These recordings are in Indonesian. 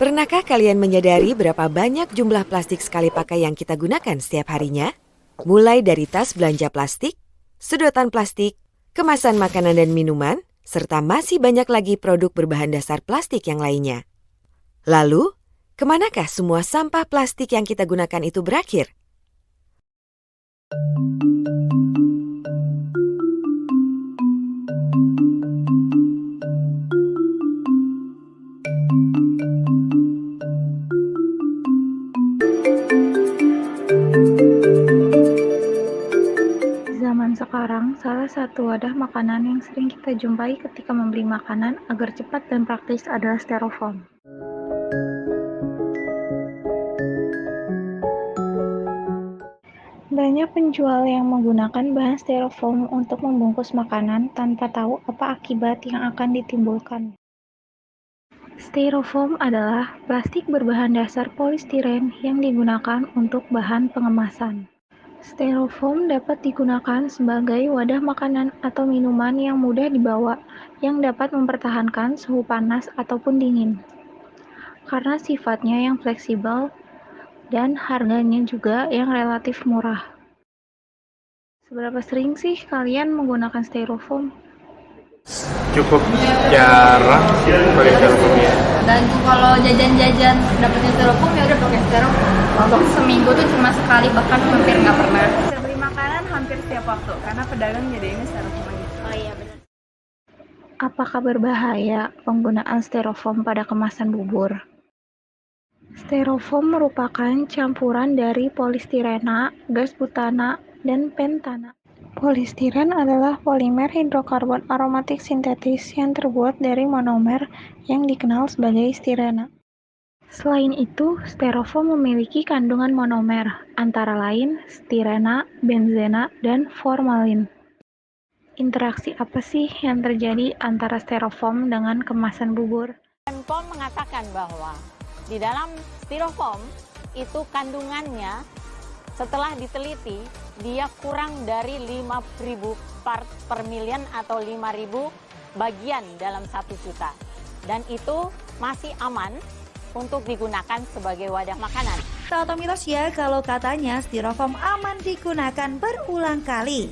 Pernahkah kalian menyadari berapa banyak jumlah plastik sekali pakai yang kita gunakan setiap harinya? Mulai dari tas belanja plastik, sedotan plastik, kemasan makanan dan minuman, serta masih banyak lagi produk berbahan dasar plastik yang lainnya. Lalu, kemanakah semua sampah plastik yang kita gunakan itu berakhir? Zaman sekarang, salah satu wadah makanan yang sering kita jumpai ketika membeli makanan agar cepat dan praktis adalah styrofoam. Banyak penjual yang menggunakan bahan styrofoam untuk membungkus makanan tanpa tahu apa akibat yang akan ditimbulkan. Styrofoam adalah plastik berbahan dasar polistiren yang digunakan untuk bahan pengemasan. Styrofoam dapat digunakan sebagai wadah makanan atau minuman yang mudah dibawa, yang dapat mempertahankan suhu panas ataupun dingin. Karena sifatnya yang fleksibel dan harganya juga yang relatif murah. Seberapa sering sih kalian menggunakan styrofoam? Cukup jarang sih pakai styrofoam ya. Dan kalau jajan-jajan dapetnya styrofoam ya udah pakai styrofoam. Untuk seminggu tuh cuma sekali, bahkan hampir nggak pernah. Saya beli makanan hampir setiap waktu karena pedagang nyediainnya styrofoam gitu. Oh iya benar. Apakah berbahaya penggunaan styrofoam pada kemasan bubur? Styrofoam merupakan campuran dari polistirena, gas butana, dan pentana. Polistiren adalah polimer hidrokarbon aromatik sintetis yang terbuat dari monomer yang dikenal sebagai stirena. Selain itu, styrofoam memiliki kandungan monomer, antara lain stirena, benzena, dan formalin. Interaksi apa sih yang terjadi antara styrofoam dengan kemasan bubur? POM mengatakan bahwa di dalam styrofoam itu kandungannya setelah diteliti dia kurang dari 5.000 part per million atau 5.000 bagian dalam 1 juta. Dan itu masih aman untuk digunakan sebagai wadah makanan. Tak atau mitos ya kalau katanya styrofoam aman digunakan berulang kali.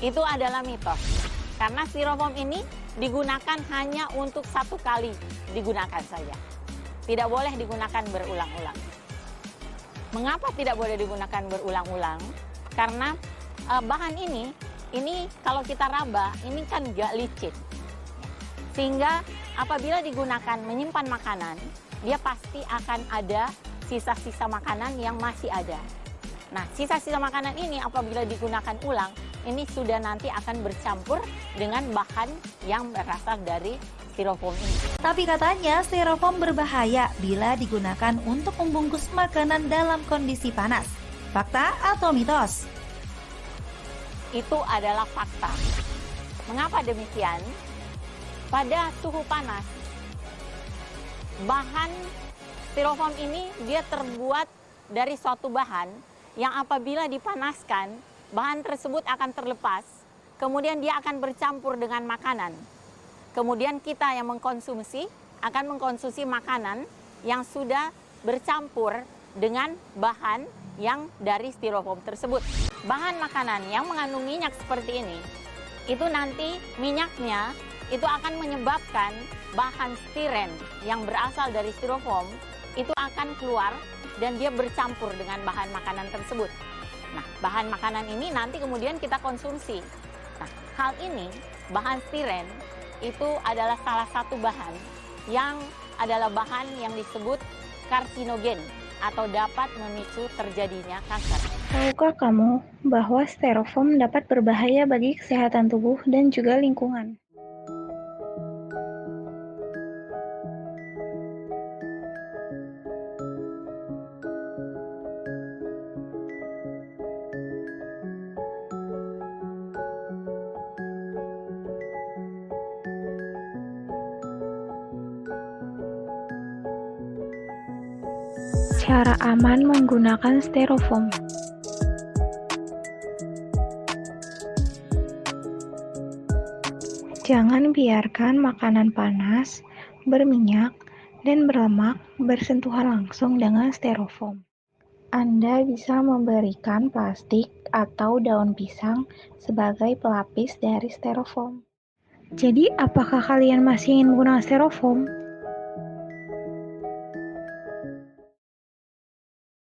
Itu adalah mitos. Karena styrofoam ini digunakan hanya untuk 1 kali digunakan saja. Tidak boleh digunakan berulang-ulang. Mengapa tidak boleh digunakan berulang-ulang? Karena bahan ini kalau kita raba, ini kan gak licin. Sehingga apabila digunakan menyimpan makanan, dia pasti akan ada sisa-sisa makanan yang masih ada. Nah, sisa-sisa makanan ini apabila digunakan ulang, ini sudah nanti akan bercampur dengan bahan yang berasal dari styrofoam ini. Tapi katanya styrofoam berbahaya bila digunakan untuk membungkus makanan dalam kondisi panas. Fakta atau mitos? Itu adalah fakta. Mengapa demikian? Pada suhu panas, bahan styrofoam ini dia terbuat dari suatu bahan yang apabila dipanaskan, bahan tersebut akan terlepas, kemudian dia akan bercampur dengan makanan. Kemudian kita yang mengkonsumsi akan mengkonsumsi makanan yang sudah bercampur dengan bahan yang dari styrofoam tersebut. Bahan makanan yang mengandung minyak seperti ini, itu nanti minyaknya itu akan menyebabkan bahan stiren yang berasal dari styrofoam itu akan keluar dan dia bercampur dengan bahan makanan tersebut. Nah, bahan makanan ini nanti kemudian kita konsumsi. Nah, hal ini, bahan stiren, itu adalah salah satu bahan yang adalah bahan yang disebut karsinogen atau dapat memicu terjadinya kanker. Tahukah kamu bahwa styrofoam dapat berbahaya bagi kesehatan tubuh dan juga lingkungan? Cara aman menggunakan styrofoam. Jangan biarkan makanan panas, berminyak, dan berlemak bersentuhan langsung dengan styrofoam. Anda bisa memberikan plastik atau daun pisang sebagai pelapis dari styrofoam. Jadi, apakah kalian masih ingin menggunakan styrofoam?